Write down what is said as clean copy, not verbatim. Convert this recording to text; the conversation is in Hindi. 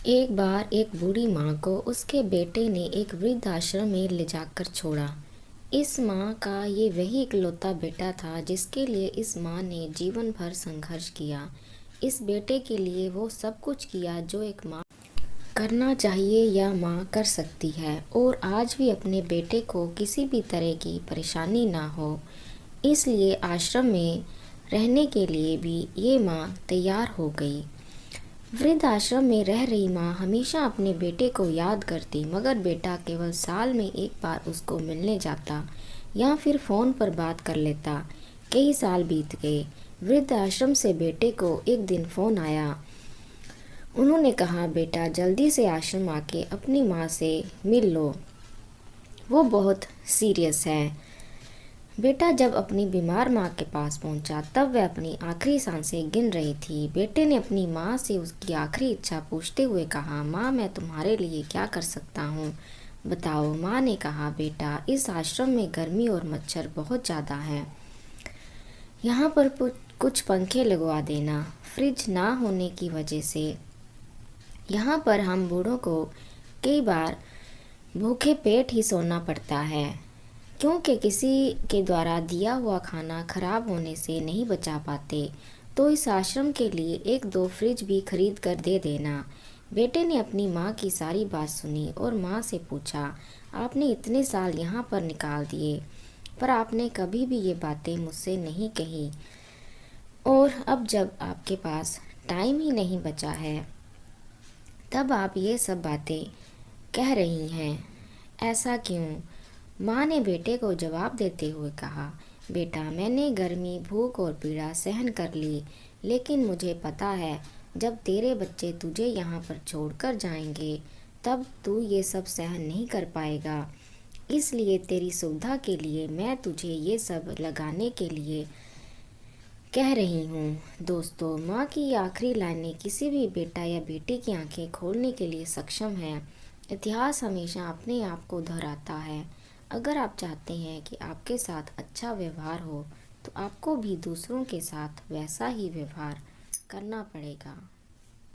एक बार एक बूढ़ी माँ को उसके बेटे ने एक वृद्धाश्रम में ले जाकर छोड़ा। इस माँ का ये वही इकलौता बेटा था जिसके लिए इस माँ ने जीवन भर संघर्ष किया। इस बेटे के लिए वो सब कुछ किया जो एक माँ करना चाहिए या माँ कर सकती है, और आज भी अपने बेटे को किसी भी तरह की परेशानी ना हो, इसलिए आश्रम में रहने के लिए भी ये माँ तैयार हो गई। वृद्ध आश्रम में रह रही माँ हमेशा अपने बेटे को याद करती, मगर बेटा केवल साल में एक बार उसको मिलने जाता या फिर फ़ोन पर बात कर लेता। कई साल बीत गए। वृद्ध आश्रम से बेटे को एक दिन फ़ोन आया। उन्होंने कहा, बेटा जल्दी से आश्रम आके अपनी माँ से मिल लो, वो बहुत सीरियस है। बेटा जब अपनी बीमार माँ के पास पहुंचा तब वह अपनी आखिरी सांसें गिन रही थी। बेटे ने अपनी माँ से उसकी आखिरी इच्छा पूछते हुए कहा, माँ मैं तुम्हारे लिए क्या कर सकता हूँ, बताओ। माँ ने कहा, बेटा इस आश्रम में गर्मी और मच्छर बहुत ज़्यादा है, यहाँ पर कुछ पंखे लगवा देना। फ्रिज ना होने की वजह से यहाँ पर हम बूढ़ों को कई बार भूखे पेट ही सोना पड़ता है, क्योंकि किसी के द्वारा दिया हुआ खाना खराब होने से नहीं बचा पाते, तो इस आश्रम के लिए एक दो फ्रिज भी खरीद कर दे देना। बेटे ने अपनी माँ की सारी बात सुनी और माँ से पूछा, आपने इतने साल यहाँ पर निकाल दिए, पर आपने कभी भी ये बातें मुझसे नहीं कही, और अब जब आपके पास टाइम ही नहीं बचा है तब आप ये सब बातें कह रही हैं, ऐसा क्यों? माँ ने बेटे को जवाब देते हुए कहा, बेटा मैंने गर्मी, भूख और पीड़ा सहन कर ली, लेकिन मुझे पता है जब तेरे बच्चे तुझे यहाँ पर छोड़कर जाएंगे तब तू ये सब सहन नहीं कर पाएगा। इसलिए तेरी सुविधा के लिए मैं तुझे ये सब लगाने के लिए कह रही हूँ। दोस्तों, माँ की ये आखिरी लाइनें किसी भी बेटा या बेटी की आंखें खोलने के लिए सक्षम है। इतिहास हमेशा अपने आप को दोहराता है। अगर आप चाहते हैं कि आपके साथ अच्छा व्यवहार हो, तो आपको भी दूसरों के साथ वैसा ही व्यवहार करना पड़ेगा।